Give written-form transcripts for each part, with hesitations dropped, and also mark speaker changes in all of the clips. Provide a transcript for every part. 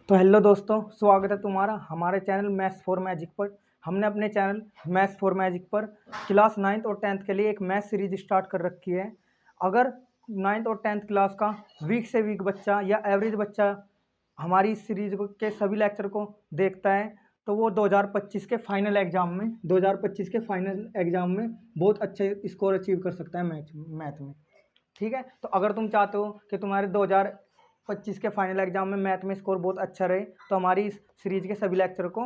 Speaker 1: तो हेलो दोस्तों, स्वागत है तुम्हारा हमारे चैनल मैथ्स फॉर मैजिक पर। हमने अपने चैनल मैथ्स फॉर मैजिक पर क्लास 9th और 10th के लिए एक मैथ सीरीज स्टार्ट कर रखी है। अगर 9th और 10th क्लास का वीक से वीक बच्चा या एवरेज बच्चा हमारी इस सीरीज के सभी लेक्चर को देखता है तो वो 2025 के फाइनल एग्जाम में बहुत अच्छे स्कोर अचीव कर सकता है मैथ में। ठीक है, तो अगर तुम चाहते हो कि तुम्हारे 2025 के फाइनल एग्जाम में मैथ में स्कोर बहुत अच्छा रहे तो हमारी इस सीरीज के सभी लेक्चर को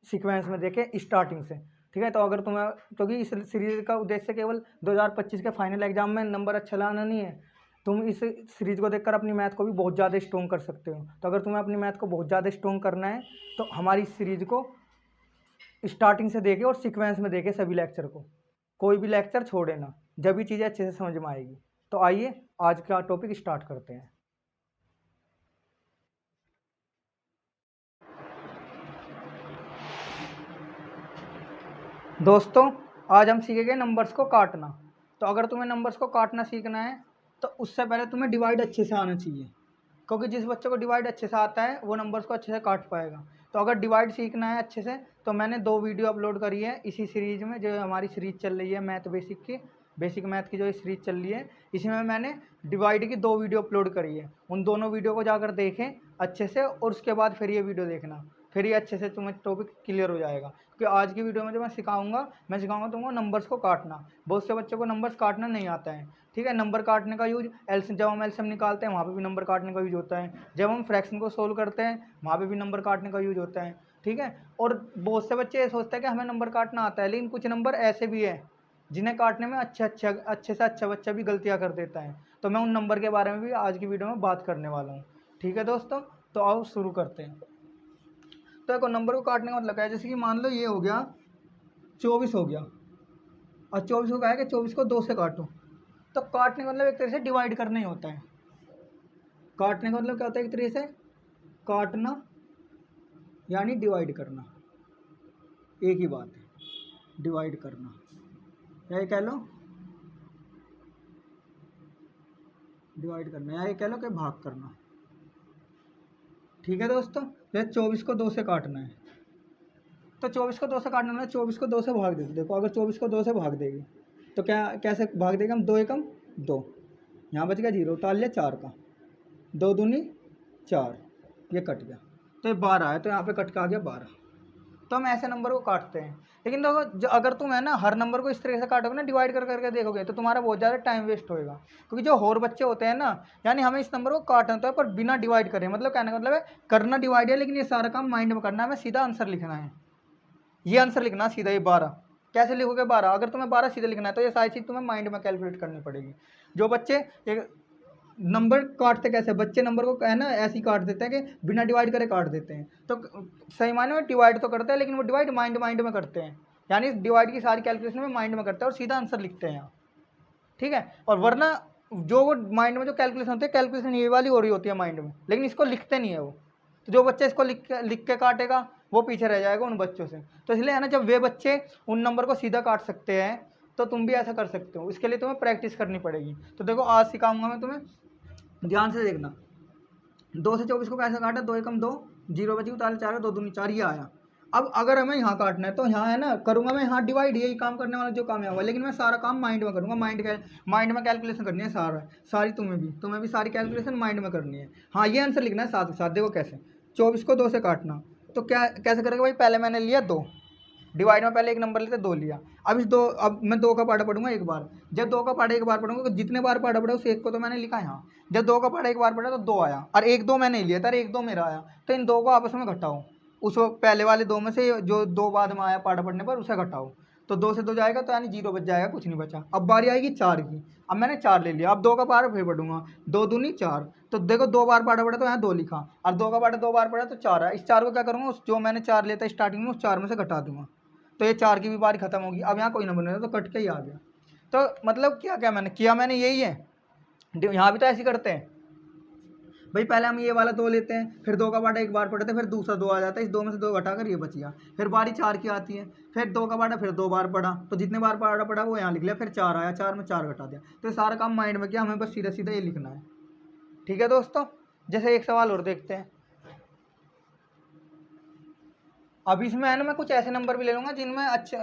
Speaker 1: सीक्वेंस में देखें स्टार्टिंग से। ठीक है, तो अगर तुम्हें, क्योंकि इस सीरीज का उद्देश्य केवल 2025 के फाइनल एग्जाम में नंबर अच्छा लाना नहीं है, तुम इस सीरीज को देखकर अपनी मैथ को भी बहुत ज़्यादा स्ट्रॉन्ग कर सकते हो। तो अगर तुम्हें अपनी मैथ को बहुत ज़्यादा स्ट्रॉन्ग करना है तो हमारी इस सीरीज को स्टार्टिंग से देखे और सीक्वेंस में देखे सभी लेक्चर को, कोई भी लेक्चर छोड़े ना, जब भी चीज़ें अच्छे से समझ में आएगी। तो आइए आज का टॉपिक स्टार्ट करते हैं। दोस्तों, आज हम सीखेंगे नंबर्स को काटना। तो अगर तुम्हें नंबर्स को काटना सीखना है तो उससे पहले तुम्हें डिवाइड अच्छे से आना चाहिए, क्योंकि जिस बच्चे को डिवाइड अच्छे से आता है वो नंबर्स को अच्छे से काट पाएगा। तो अगर डिवाइड सीखना है अच्छे से तो मैंने 2 वीडियो अपलोड करी है इसी सीरीज में, जो हमारी सीरीज चल रही है मैथ बेसिक की, बेसिक मैथ की जो सीरीज चल रही है, इसमें मैंने डिवाइड की 2 वीडियो अपलोड करी है। उन दोनों वीडियो को जाकर देखें अच्छे से और उसके बाद फिर ये वीडियो देखना, फिर ये अच्छे से तुम्हें टॉपिक क्लियर हो जाएगा। क्योंकि आज की वीडियो में जो मैं सिखाऊंगा तुमको नंबर्स को काटना। बहुत से बच्चों को नंबर्स काटना नहीं आता है। ठीक है, नंबर काटने का यूज जब हम एलसीएम निकालते हैं वहाँ पे भी नंबर काटने का यूज होता है, जब हम फ्रैक्शन को सोल्व करते हैं वहाँ पे भी नंबर काटने का यूज होता है। ठीक है, और बहुत से बच्चे ये सोचते हैं कि हमें नंबर काटना आता है, लेकिन कुछ नंबर ऐसे भी है जिन्हें काटने में अच्छे से अच्छा बच्चा भी गलतियाँ कर देता है। तो मैं उन नंबर के बारे में भी आज की वीडियो में बात करने वाला हूँ। ठीक है दोस्तों, तो आओ शुरू करते हैं। तो देखो, नंबर को काटने का मतलब क्या है, जैसे कि मान लो ये हो गया 24 हो गया, और 24 को कहा है कि 24 को 2 से काटो। तो काटने का मतलब एक तरह से डिवाइड करना ही होता है। काटने का मतलब क्या होता है, एक तरह से काटना यानी डिवाइड करना, एक ही बात है, डिवाइड करना, या ये कह लो डिवाइड करना, या ये कह लो कि भाग करना। ठीक है दोस्तों, ये 24 को 2 से काटना है। तो 24 को 2 से काटना है, 24 को 2 से भाग देते। देखो, अगर 24 को 2 से भाग देगी तो क्या कैसे भाग देगा हम, 2 एकम 2, यहाँ बच गया 0, उतार लिया 4 का, 2 दूनी 4, ये कट गया, तो ये 12 है, तो यहाँ पे कट के आ गया 12। तो हम ऐसे नंबर को काटते हैं। लेकिन देखो, अगर तुम है ना हर नंबर को इस तरीके से काटोगे ना, डिवाइड कर करके देखोगे, तो तुम्हारा बहुत ज़्यादा टाइम वेस्ट होएगा। क्योंकि जो और बच्चे होते हैं ना, यानी हमें इस नंबर को काटना होता है पर बिना डिवाइड करे, मतलब कहने का मतलब है करना डिवाइड है, लेकिन ये सारा काम माइंड में करना है, हमें सीधा आंसर लिखना है। ये आंसर लिखना सीधा, ये 12 कैसे लिखोगे 12, अगर तुम्हें 12 सीधे लिखना है तो ये सारी चीज़ तुम्हें माइंड में कैलकुलेट करनी पड़ेगी। जो बच्चे एक नंबर काटते कैसे, बच्चे नंबर को है ना ऐसे ही काट देते हैं कि बिना डिवाइड करे काट देते हैं। तो सही मायने में डिवाइड तो करते हैं, लेकिन वो डिवाइड माइंड में करते हैं, यानी डिवाइड की सारी कैलकुलेशन में माइंड में करते हैं और सीधा आंसर लिखते हैं यहाँ। ठीक है, और वरना जो वो माइंड में जो कैलकुलेशन होती है, कैलकुलेशन ये वाली हो रही होती है माइंड में, लेकिन इसको लिखते नहीं है वो। तो जो बच्चा इसको लिख के काटेगा वो पीछे रह जाएगा उन बच्चों से। तो इसलिए है ना, जब वे बच्चे उन नंबर को सीधा काट सकते हैं तो तुम भी ऐसा कर सकते हो। इसके लिए तुम्हें प्रैक्टिस करनी पड़ेगी। तो देखो, आज सिखाऊंगा मैं तुम्हें, ध्यान से देखना। 2 से 24 को कैसे काटा, 2 एकम 2, 0 बची, उतार 4, 2 दूनी 4, ये आया। अब अगर हमें यहाँ काटना है तो यहाँ है ना करूँगा मैं यहाँ डिवाइड, यही काम करने वाला जो काम है हुआ, लेकिन मैं सारा काम माइंड में करूँगा। माइंड में कैलकुलेशन करनी है सारी तुम्हें भी सारी कैलकुलेशन माइंड में करनी है। हाँ, ये आंसर लिखना है साथ ही साथ। देखो कैसे, 24 को 2 से काटना, तो क्या कैसे करेगा भाई, पहले मैंने लिया 2, डिवाइड में पहले एक नंबर लेते 2 लिया। अब मैं 2 का पार्ट पढ़ूंगा एक बार। जब 2 का पार्ट एक बार पढ़ूंगा तो जितने बार पार्ट पढ़ा उस एक को तो मैंने लिखा यहाँ। जब 2 का पार्ट एक बार पढ़ा तो 2 आया, और 1 2 मैंने लिया था, 1 2 मेरा आया। तो इन 2 को आपस में घटाओ, उस पहले वाले 2 में से जो 2 बाद में आया पार्ट पढ़ने पर उसे घटाओ, तो 2 से 2 जाएगा तो यानी 0 बच जाएगा, कुछ नहीं बचा। अब बारी आएगी 4 की, अब मैंने 4 ले लिया। अब 2 का पार्ट फिर पढ़ूंगा, 2 दूनी 4, तो देखो 2 बार पार्ट पढ़ा तो यहाँ 2 लिखा, और 2 का पार्ट 2 बार पढ़ा तो 4 है। इस 4 को क्या करूँगा, उस जो मैंने 4 लिया था स्टार्टिंग में उस 4 में से घटा दूंगा, तो ये 4 की भी बारी खत्म होगी। अब यहाँ कोई नंबर नहीं था तो कट के ही आ गया। तो मतलब मैंने यही है। यहाँ भी तो ऐसे करते हैं भाई, पहले हम ये वाला 2 लेते हैं, फिर 2 का पार्ट एक बार पढ़ते हैं, फिर दूसरा 2 आ जाता है, इस 2 में से 2 घटाकर ये बच गया। फिर बारी 4 की आती है, फिर 2 का पार्ट फिर 2 बार पढ़ा, तो जितने बार पढ़ा वो यहाँ लिख लिया, फिर 4 आया, 4 में 4 घटा दिया। तो सारा काम माइंड में किया, हमें बस सीधा सीधा ये लिखना है। ठीक है दोस्तों, जैसे एक सवाल और देखते हैं। अब इसमें है ना मैं कुछ ऐसे नंबर भी ले लूँगा जिनमें अच्छे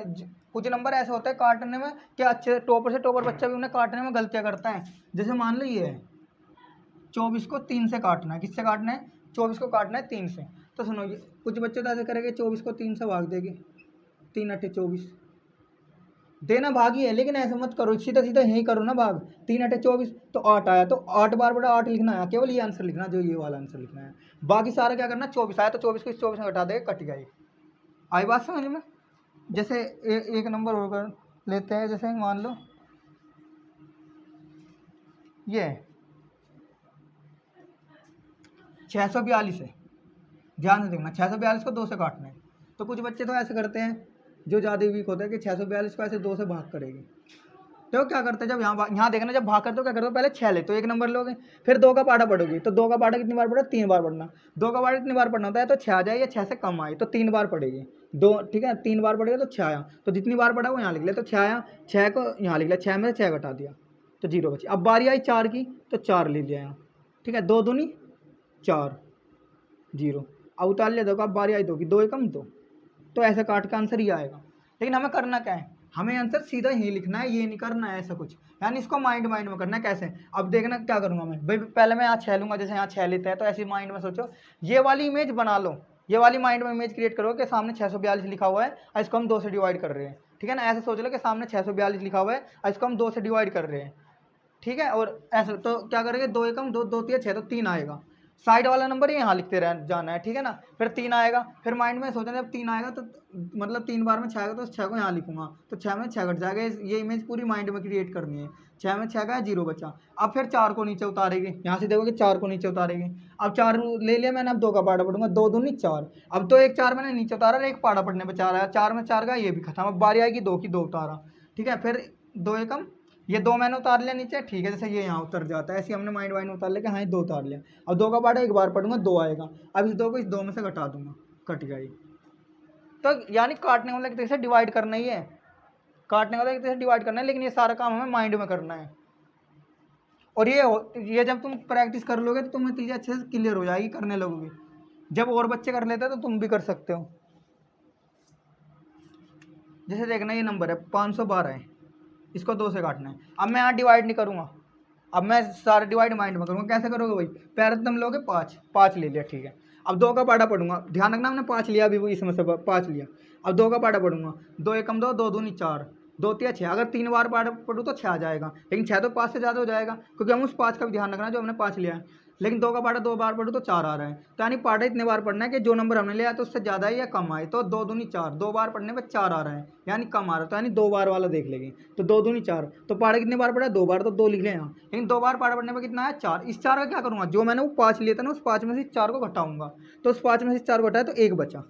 Speaker 1: कुछ नंबर ऐसे होते हैं काटने में कि अच्छे टॉपर से टॉपर बच्चा भी उन्हें काटने में गलतियाँ करता है। जैसे मान लो ये है 24 को 3 से काटना है, किससे काटना है 24 को काटना है 3 से। तो सुनो ये कुछ बच्चे तो ऐसे करेंगे 24 को 3 से भाग देंगे, 3 अट्ठे 24 देना भाग ही है, लेकिन ऐसे मत करो, सीधा सीधा यही करो ना भाग, 3 अट्ठे 24 तो 8 आया, तो 8 बार बड़ा 8 लिखना है, केवल ये आंसर लिखना जो ये वाला आंसर लिखना है। बाकी सारा क्या करना 24 आया तो 24 को इस 24 में घटा देगा, कट गया ये। आई बात समझ में। जैसे एक नंबर और कर लेते हैं, जैसे मान लो ये 642 है, ध्यान से देखना 642 को 2 से काटना है। तो कुछ बच्चे तो ऐसे करते हैं जो ज़्यादा वीक होते हैं कि 642 को ऐसे 2 से भाग करेंगे। तो क्या करते हैं जब यहाँ देखना, जब भाग करते हो क्या करते हो, पहले 6 ले तो 1 नंबर लोगे, फिर 2 का पाड़ा पढ़ोगे, तो 2 का पाड़ा कितनी बार पढ़ा 3 बार पढ़ना, 2 का पाड़ा कितनी बार पढ़ना होता है, तो 6 आ जाए या 6 से कम आए तो 3 बार पढ़ेगी, 2 ठीक है 3 बार पढ़ेगा तो 6 आया, तो जितनी बार पढ़ा वो यहाँ लिख ले, तो 6 आया, 6 को यहाँ लिख लिया, 6 में से 6 घटा दिया तो 0 बची। अब बारी आई 4 की तो 4 ले लिया यहाँ, ठीक है 2 दूनी 4 0। अब उतार लिया 2 का, अब बारी आई 2 की, 2 एकम 2, तो ऐसे काट का आंसर ये आएगा। लेकिन हमें करना क्या है, हमें आंसर सीधा ही लिखना है, ये नहीं करना है ऐसा कुछ, यानी इसको माइंड में करना है। कैसे, अब देखना क्या करूँगा मैं भाई, पहले मैं यहाँ 6 लूँगा, जैसे यहाँ 6 लेते हैं तो ऐसी माइंड में सोचो, ये वाली इमेज बना लो, ये वाली माइंड में इमेज क्रिएट करो कि सामने 642 लिखा हुआ है और इसको हम 2 से डिवाइड कर रहे हैं, ठीक है ना। ऐसे सोच लो कि सामने 642 लिखा हुआ है और इसको हम 2 से डिवाइड कर रहे हैं, ठीक है। और ऐसे तो क्या करेंगे, 2 एकम 2, 2 3 6 तो 3 आएगा, साइड वाला नंबर ही यहाँ लिखते रह जाना है, ठीक है ना। फिर 3 आएगा, फिर माइंड में सोचना जब 3 आएगा तो मतलब 3 बार में 6 आएगा तो 6 को यहाँ लिखूंगा, तो 6 में 6 घट जाएगा, ये इमेज पूरी माइंड में क्रिएट करनी है। 6 में 6 का 0 बचा। अब फिर 4 को नीचे उतारेगी, यहाँ से देखोगे 4 को नीचे उतारेगी। अब 4 ले लिया मैंने, अब 2 का पाड़ा पढ़ूंगा, 2 दूनी 4। अब तो एक 4 मैंने नीचे उतारा, एक पाड़ा पढ़ने पर 4 आया, 4 में 4 का ये भी खत्म। अब बारी आएगी 2 की, 2 उतारा, ठीक है। फिर 2 एकम ये 2 मैंने उतार लिया नीचे, ठीक है, जैसे ये यहाँ उतर जाता है, ऐसे हमने माइंड वाइंड उतार लिया कि हाँ 2 उतार लिया। अब 2 का पाड़ा एक बार पढ़ूंगा, 2 आएगा, अब इस 2 को इस 2 में से घटा दूंगा, कट गया ये। तो यानी काटने वाला एक तरह से डिवाइड करना ही है, काटने वाला एक तरह से डिवाइड करना है, लेकिन ये सारा काम हमें माइंड में करना है। और ये जब तुम प्रैक्टिस कर लोगे तो तुम्हें चीज़ें अच्छे से क्लियर हो जाएगी, करने लगोगे। जब और बच्चे कर लेते हैं तो तुम भी कर सकते हो। जैसे देखना ये नंबर है 512 है, इसको 2 से काटना है। अब मैं यहाँ डिवाइड नहीं करूँगा, अब मैं सारे डिवाइड माइंड में करूँगा। कैसे करोगे भाई, पहले तुम लोगे 5, 5 ले लिया, ठीक है। अब 2 का पाड़ा पढ़ूंगा, ध्यान रखना हमने 5 लिया, अभी वो इसमें से 5 लिया। अब 2 का पाड़ा पढ़ूंगा, 2 एकम 2, 2 दूनी 4, 2 3 6। अगर 3 बार पाड़ा पढ़ूँ तो 6 आ जाएगा, लेकिन 6 तो 5 से ज़्यादा हो जाएगा, क्योंकि हम उस 5 का भी ध्यान रखना जो हमने 5 लिया है। लेकिन 2 का पाड़ा 2 बार पढ़ूँ तो 4 आ रहा है, तो यानी पाड़ा इतने बार पढ़ना है कि जो नंबर हमने लिया तो उससे ज़्यादा है या कम आए। तो 2 दूनी 4, 2 बार पढ़ने पर 4 आ रहा है, यानी कम आ रहा है, तो यानी 2 बार वाला देख लेंगे। तो 2 दूनी 4, तो पाड़ा कितने बार पढ़ा, 2 बार, तो 2 लिख लें यहाँ। लेकिन 2 बार पाड़ा पढ़ने पर कितना है 4। इस 4 का क्या करूँगा, जो मैंने वो 5 लिया था ना, उस 5 में से 4 को घटाऊंगा, तो उस 5 में से 4 को घटाया तो 1 बचा,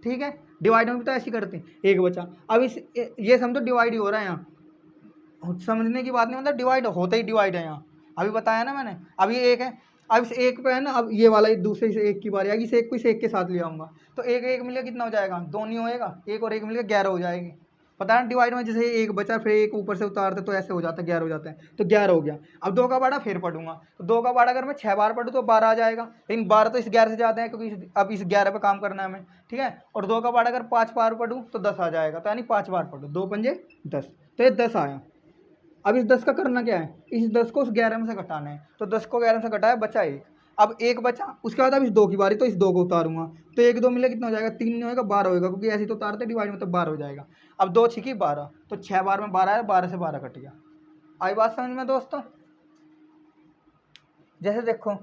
Speaker 1: ठीक है। डिवाइड में भी तो ऐसे करते हैं, 1 बचा। अब इस ये समझो डिवाइड ही हो रहा है यहाँ, समझने की बात नहीं, मतलब डिवाइड होता ही डिवाइड है यहाँ, अभी बताया ना मैंने। अब ये 1 है, अब इस 1 पे है ना, अब ये वाला दूसरे से 1 की बारी आएगी, इस 1 को इस 1 के साथ ले आऊँगा, तो 1 1 मिलकर कितना हो जाएगा, 2 नहीं होएगा, 1 और 1 मिलकर 11 हो जाएगी। पता है ना डिवाइड में जैसे 1 बचा फिर 1 ऊपर से उतारते तो ऐसे हो जाता है, 11 हो जाता है, तो 11 हो गया। अब 2 का पाड़ा फिर पढ़ूंगा, तो 2 का पाड़ा अगर मैं 6 बार पढ़ूँ तो 12 आ जाएगा, लेकिन 12 तो इस 11 से ज़्यादा है, क्योंकि अब इस 11 पे काम करना है हमें, ठीक है। और 2 का पाड़ा अगर 5 बार पढ़ूँ तो 10 आ जाएगा, तो यानी 5 बार पढ़ो, 2 पंजे 10, तो ये 10 आया। अब इस 10 का करना क्या है, इस 10 को उस 11 में से घटाना है, तो 10 को 11 से घटाया, बचा 1। अब 1 बचा, उसके बाद अब इस 2 की बारी, तो इस 2 को उतारूंगा, तो 1 2 मिले कितना हो जाएगा, 3 नहीं होगा 12 होगा, क्योंकि ऐसे तो उतारते डिवाइड में, तो 12 हो जाएगा। अब 2 छिकी 12, तो 6 बार में 12 है, 12 से 12 कट गया। आई बात समझ में दोस्तों। जैसे देखो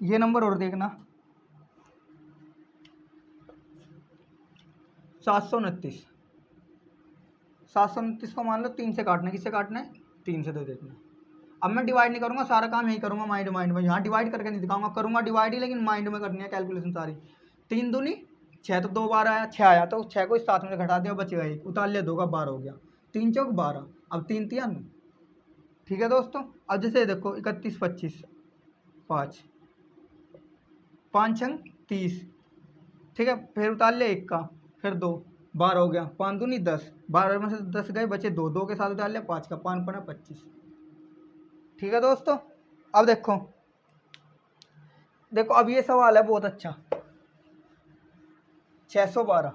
Speaker 1: ये नंबर और देखना 729, 729 को मान लो 3 से काटना है, किससे काटना है, 3 से दे देना। अब मैं डिवाइड नहीं करूंगा, सारा काम यही करूंगा माइंड में, यहाँ डिवाइड करके नहीं दिखाऊंगा, करूंगा डिवाइड ही, लेकिन माइंड में करनी है कैलकुलेशन सारी। 3 दूनी 6, तो 2 बार आया, 6 आया, तो 6 को इस 7 में से घटा दिया, बचेगा 1, उतार लिया, 2 का 12 हो गया, 3 चौक 12, अब 3 3 9, ठीक है दोस्तों। अब जैसे देखो 31 25 5, 5 6 30, ठीक है। फिर उतार लिया 1 का, फिर 2, 12 हो गया, 5 दूनी 10, 12 में से 10 गए, बचे 2, 2 के साथ उतार लिया 5 का, 5 पड़ा 25, ठीक है दोस्तों। अब देखो देखो अब ये सवाल है बहुत अच्छा। 612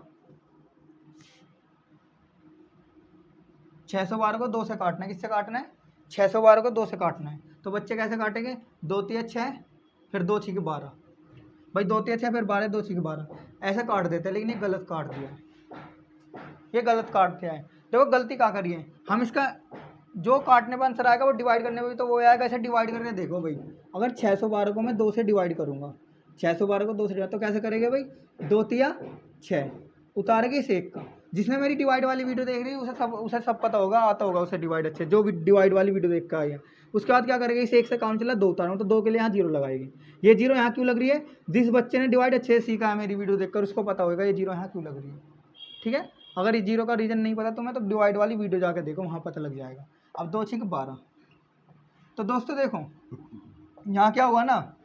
Speaker 1: 612 को 2 से काटना है। किससे काटना है? 612 को 2 से काटना है। तो बच्चे कैसे काटेंगे? 2 तिया 6, फिर 2 छिके 12। भाई 2 तिया 6 फिर 12, 2 छिके 12, ऐसे काट देते हैं। लेकिन ये गलत काट दिया है, ये गलत काट दिया है। देखो गलती क्या करिए हम, इसका जो काटने पर आंसर आएगा वो डिवाइड करने में भी तो वो आएगा। ऐसे डिवाइड करके देखो भाई, अगर 612 को मैं 2 से डिवाइड करूँगा, 612 को 2 से डिवाइड, तो कैसे करेंगे भाई? 2 तिया 6, उतारेंगे इस एक का। जिसने मेरी डिवाइड वाली वीडियो देख रही है उसे सब पता होगा, आता होगा उसे डिवाइड अच्छे, जो भी डिवाइड वाली वीडियो देख कर आई है। उसके बाद क्या करेंगे? इस एक से काम चला, 2 उतारूँ तो 2 के लिए यहाँ 0 लगाएगी। ये 0 यहाँ क्यों लग रही है? जिस बच्चे ने डिवाइड अच्छे से सीखा है मेरी वीडियो देखकर, उसको पता होगा ये 0 यहाँ क्यों लग रही है। ठीक है, अगर ये 0 का रीज़न नहीं पता तो मैं तो डिवाइड वाली वीडियो जाके देखो, वहाँ पता लग जाएगा। अब 2 छिक 12। तो दोस्तों देखो यहाँ क्या हुआ ना,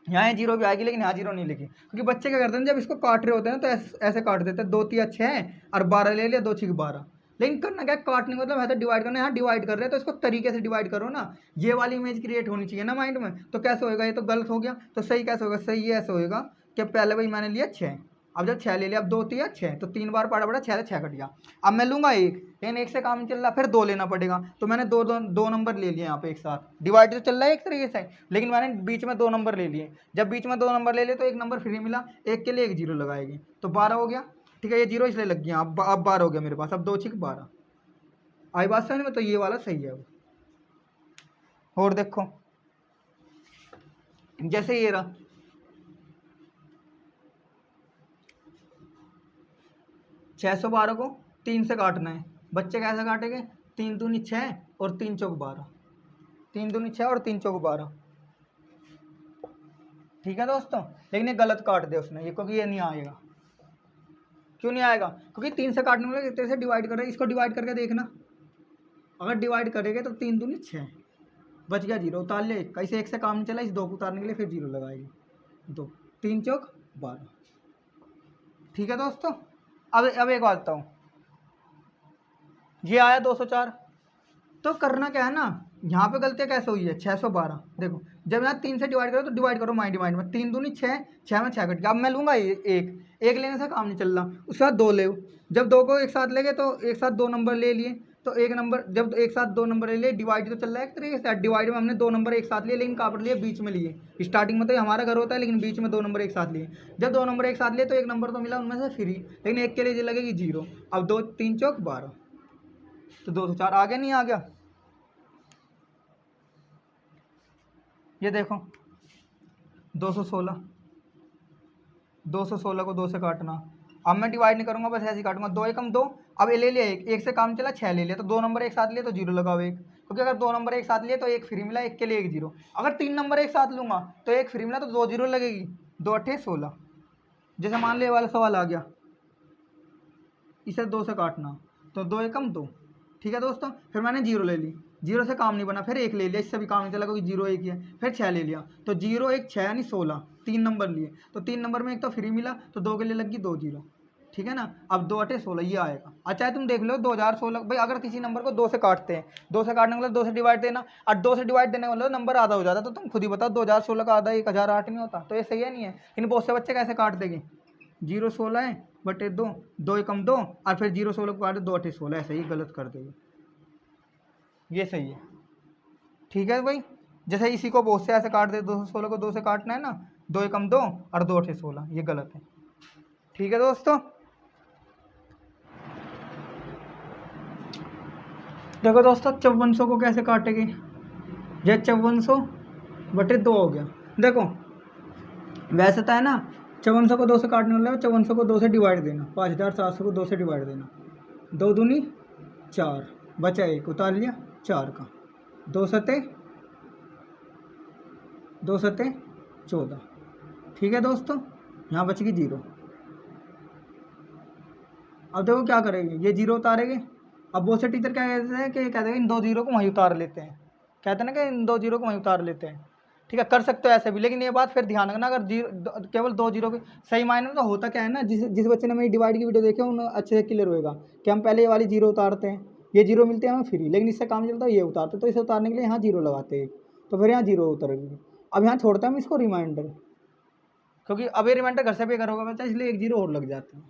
Speaker 1: यहाँ ये 0 भी आएगी लेकिन यहाँ 0 नहीं लिखी, क्योंकि बच्चे क्या करते हैं जब इसको काट रहे होते हैं तो ऐसे काट देते हैं। 2 तिया 6 और 12 ले लिया, 2 छिक 12। लेकिन करना क्या, काटने का मतलब है तो डिवाइड करना है। यहाँ डिवाइड कर रहे हैं तो इसको तरीके से डिवाइड करो ना। ये वाली इमेज क्रिएट होनी चाहिए ना माइंड में। तो कैसे होएगा? ये तो गलत हो गया। तो सही कैसे होगा? सही ये ऐसे होएगा कि पहले भाई मैंने लिया 6, अब जब 6 ले लिया, अब 2 तिया 6, तो 3 बार पड़ा 6 से 6 कट गया। अब मैं लूँगा 1, लेकिन 1 से काम नहीं चल रहा, फिर 2 लेना पड़ेगा। तो मैंने दो नंबर ले लिए यहाँ पे एक साथ। डिवाइड तो चल रहा है एक तरीके से, लेकिन मैंने बीच में 2 नंबर ले लिए। जब बीच में 2 नंबर ले लिए तो 1 नंबर फ्री मिला, 1 के लिए 1 0 लगाएगी, तो 12 हो गया। ठीक है, ये 0 इसलिए लग गया। अब 12 हो गया मेरे पास। अब 2 छिक 12 आई बात समझ में? तो ये वाला सही है। और देखो जैसे ये रहा, 612 को 3 से काटना है। बच्चे कैसे काटेंगे? 3 दूनी 6 और 3 चौक 12, 3 दूनी 6 और 3 चौक 12। ठीक है दोस्तों, लेकिन ये गलत काट दिया उसने, ये क्योंकि ये नहीं आएगा। क्यों नहीं आएगा? क्योंकि 3 से काटने वाले तेरे से डिवाइड कर रहे हैं। इसको डिवाइड करके देखना, अगर डिवाइड करेंगे तो 3 दूनी 6, बच गया 0, उतार लिया 1 का। इसे 1 से काम नहीं चला, इस 2 को उतारने के लिए फिर 0 लगाएगी, 2, 3 चौक 12। ठीक है दोस्तों, अब एक बात बताऊँ, ये आया 204। तो करना क्या है ना, यहाँ पे गलती कैसे हुई है? 612 देखो, जब यहाँ 3 से डिवाइड करो तो डिवाइड करो माइंड में। 3 दूनी 6, 6 में 6 कट गया। अब मैं लूँगा एक लेने से काम नहीं चल रहा, उसके बाद 2 ले। जब 2 को एक साथ लेंगे तो एक साथ 2 नंबर ले लिए, तो एक नंबर जब एक साथ 2 नंबर ले लिए, डिवाइड तो चल रहा है एक तरीके से। डिवाइड में हमने 2 नंबर एक साथ लिए, लेकिन कहाँ पर लिए? बीच में लिए। स्टार्टिंग में तो हमारा घर होता है, लेकिन बीच में 2 नंबर एक साथ लिए। जब 2 नंबर एक साथ लिए तो 1 नंबर तो मिला उनमें से फ्री, लेकिन 1 के लिए लगेगी 0। अब 2 3 चौक 12, तो 204 आ गया, नहीं आ गया? ये देखो 216, 216 को 2 से काटना। अब मैं डिवाइड नहीं करूंगा, बस ऐसे ही काटूंगा। 2 एकम 2, अब ले लिया 1 से काम चला, 6 ले लिया, तो 2 नंबर एक साथ लिए तो 0 लगाओ 1, क्योंकि अगर 2 नंबर एक साथ लिए तो 1 फ्री मिला, 1 के लिए 1 0। अगर 3 नंबर एक साथ लूँगा तो 1 फ्री मिला, तो 2 0 लगेगी, 2 8 16। जैसे मान लो ये वाला सवाल आ गया, इसे 2 से काटना, तो 2 एकम 2। ठीक है दोस्तों, फिर मैंने 0 ले ली, 0 से काम नहीं बना, फिर 1 ले लिया, इससे भी काम नहीं चला क्योंकि 0 1 ही है। फिर 6 ले लिया, तो 0 1 6 यानी 16, 3 नंबर लिए, तो 3 नंबर में एक तो फ्री मिला, तो 2 के लिए लग गई 2 0। ठीक है ना, अब 2 8 16 ये आएगा। अच्छा है, तुम देख लो 2016 भाई, अगर किसी नंबर को 2 से काटते हैं, 2 से काटने का मतलब 2 से डिवाइड देना, और 2 से डिवाइड देने का मतलब नंबर आधा हो जाता, तो तुम खुद ही बताओ 2016 का आधा 1008 नहीं होता? तो ये सही है नहीं है? इन बहुत से बच्चे कैसे काट देंगे? 0 16 है बटे 2, 2 एकम 2, और फिर 0 16 को काटे 2 8 16, ऐसे ही गलत कर देंगे। ये सही है। ठीक है भाई, जैसे इसी को बहुत से ऐसे काट दे, 216 को 2 से काटना है ना, 2 एकम 2 और 2 8 16, ये गलत है। ठीक है दोस्तों, देखो दोस्तों 5400 को कैसे काटेंगे? ये 5400 बटे 2 हो गया। देखो वैसे तो है ना, 5400 को 2 से काटने वाला है, 5400 को 2 से डिवाइड देना, 5700 को 2 से डिवाइड देना, 2 दूनी 4, बचा 1, उतार लिया 4 का, 2 सते 14। ठीक है दोस्तों, यहाँ बच गई 0। अब देखो क्या करेंगे, ये 0 उतारेंगे। अब बहुत से टीचर क्या कहते हैं कि कहते हैं इन 2 0 को वहीं उतार लेते हैं, कहते हैं ना कि इन 2 0 को वहीं उतार लेते हैं। ठीक है, कर सकते हो ऐसे भी, लेकिन ये बात फिर ध्यान रखना, अगर केवल 2 0 के सही मायने में तो होता क्या है ना, जिस बच्चे ने मेरी डिवाइड की वीडियो देखी उन अच्छे से क्लियर होएगा कि हम पहले ये वाली 0 उतारते हैं, ये 0 मिलते हैं हमें फ्री, लेकिन इससे काम चलता है ये उतारते, तो इसे उतारने के लिए यहाँ 0 लगाते हैं, तो फिर यहाँ 0 उतरेगी। अब यहाँ छोड़ते हैं हम इसको रिमाइंडर, क्योंकि अभी रिमाइंडर घर से पे करोगे बच्चा, इसलिए एक जीरो और लग जाता है।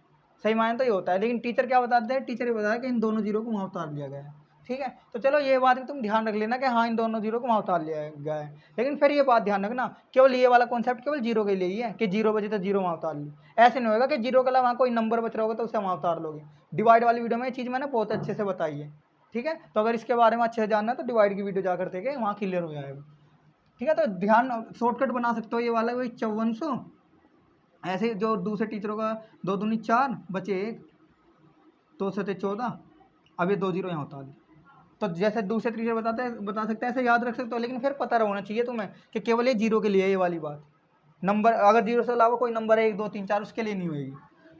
Speaker 1: सही मायने तो ये होता है, लेकिन टीचर क्या बताते हैं, टीचर ये बताया कि इन दोनों जीरो को वहाँ उतार लिया गया है। ठीक है, तो चलो ये बात भी तुम ध्यान रख लेना कि हाँ इन दोनों जीरो को वहाँ उतार लिया गया है। लेकिन फिर ये बात ध्यान रखना, केवल ये वाला कॉन्सेप्ट केवल जीरो के लिए ही है कि जीरो बचे तो जीरो वहाँ उतार ली। ऐसे नहीं होगा कि जीरो के अलावा वहाँ कोई नंबर बच रहा होगा तो उसे वहाँ उतार लोगे। डिवाइड वाली वीडियो में ये चीज़ मैंने बहुत अच्छे से बताई है। ठीक है, तो अगर इसके बारे में अच्छे से जानना है तो डिवाइड की वीडियो जाकर देखें, वहाँ क्लियर हो जाएगा। ठीक है, तो ध्यान शॉर्टकट बना सकते हो ये वाला, वही 5400। ऐसे जो दूसरे टीचरों का 2 दूनी 4 बचे 1, 2 सते 14, अब ये 2 जीरो यहाँ उतार दी। तो जैसे दूसरे टीचर बता सकते हैं ऐसे याद रख सकते हो, लेकिन फिर पता होना चाहिए तुम्हें कि केवल ये जीरो के लिए ये वाली बात। नंबर अगर जीरो से अलावा कोई नंबर है 1 2 3 4 उसके लिए नहीं होएगी।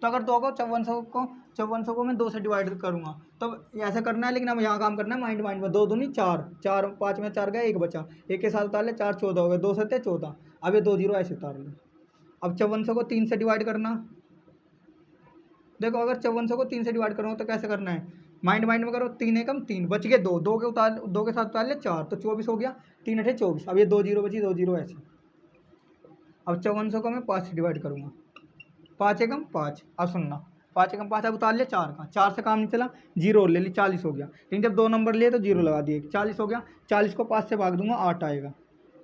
Speaker 1: तो अगर 2 को 5400 को मैं 2 से डिवाइड करूँगा तो ऐसा करना है, लेकिन अब यहाँ काम करना है माइंड में। 2 दूनी 4, 4 5 में 4 गया, 1 बचा, 1 के साथ उतार ले 4 14 हो गए, 2 सत्ते 14, अब ये 2 जीरो ऐसे उतार ले। अब 5400 को 3 से डिवाइड करना। देखो अगर 5400 को 3 से डिवाइड करूँगा तो कैसे करना है, माइंड में करो, 3 एकम 3 बच गए, 2 2 के साथ उतार ले 4, तो 24 हो गया, 3 अठे 24, अब ये 2 जीरो बची, 2 जीरो ऐसे। अब 5400 को मैं 5 से डिवाइड करूँगा, 5 एकम 5, अब सुनना, 5 एकम 5, अब उतार लिया 4 का, 4 से काम नहीं चला, जीरो ले ली, 40 हो गया। लेकिन जब 2 नंबर लिए तो जीरो लगा दिए, 40 हो गया, 40 को 5 से भाग दूंगा 8 आएगा।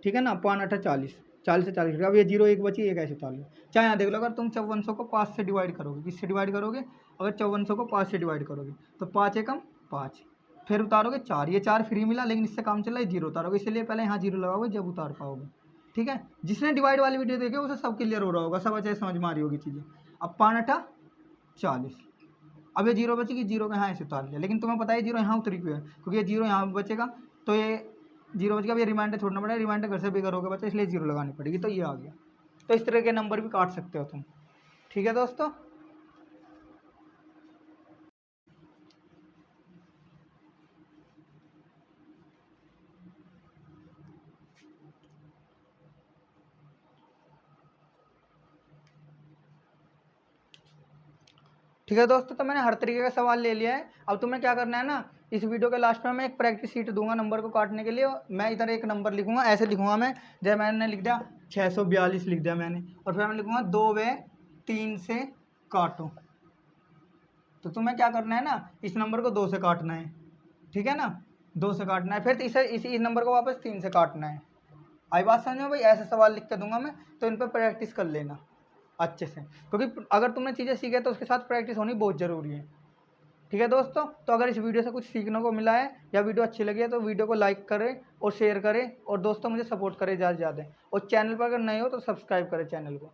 Speaker 1: ठीक है ना, 5 8 40, 40 से 40 अब ये जीरो 1 बची, 1 ऐसे उतार लो। चाहे यहाँ देख लो, अगर तुम 5400 को 5 से डिवाइड करोगे, किससे डिवाइड करोगे, अगर 5400 को 5 से डिवाइड करोगे तो 5 एकम 5, फिर उतारोगे 4, ये 4 फ्री मिला, लेकिन इससे काम चला, ये जीरो उतारोगे, इसलिए पहले यहाँ जीरो लगाओगे जब उतार पाओगे। ठीक है, जिसने डिवाइड वाली वीडियो देखी उसे सब क्लियर हो रहा होगा, सब अच्छे समझ में आ रही होगी चीज़ें। अब 5 8 40, अब ये जीरो बचेगी, जीरो का यहाँ ऐसे उतार लिया, लेकिन तुम्हें पता है जीरो यहाँ उतरी क्यों है, क्योंकि ये जीरो यहाँ बचेगा तो ये जीरो बच गया। अब ये रिमाइंडर छोड़ना पड़ेगा, रिमाइंडर घर से भी करोगे बच्चा, इसलिए जीरो लगानी पड़ेगी, तो ये आ गया। तो इस तरह के नंबर भी काट सकते हो तुम। ठीक है दोस्तों, ठीक है दोस्तों, तो मैंने हर तरीके का सवाल ले लिया है। अब तुम्हें क्या करना है ना, इस वीडियो के लास्ट में मैं एक प्रैक्टिस शीट दूंगा नंबर को काटने के लिए। मैं इधर एक नंबर लिखूंगा, ऐसे लिखूंगा मैं, जैसे मैंने लिख दिया 642 लिख दिया मैंने, और फिर मैं लिखूंगा 2 व 3 से काटो। तो तुम्हें क्या करना है ना, इस नंबर को 2 से काटना है। ठीक है ना, 2 से काटना है, फिर इसी नंबर को वापस 3 से काटना है। आई बात समझ में भाई, ऐसे सवाल लिख के दूंगा मैं, तो इन पर प्रैक्टिस कर लेना अच्छे से, क्योंकि अगर तुमने चीज़ें सीखे तो उसके साथ प्रैक्टिस होनी बहुत ज़रूरी है। ठीक है दोस्तों, तो अगर इस वीडियो से कुछ सीखने को मिला है या वीडियो अच्छी लगी है तो वीडियो को लाइक करें और शेयर करें, और दोस्तों मुझे सपोर्ट करें ज़्यादा से ज़्यादा, और चैनल पर अगर नए हो तो सब्सक्राइब करें चैनल को।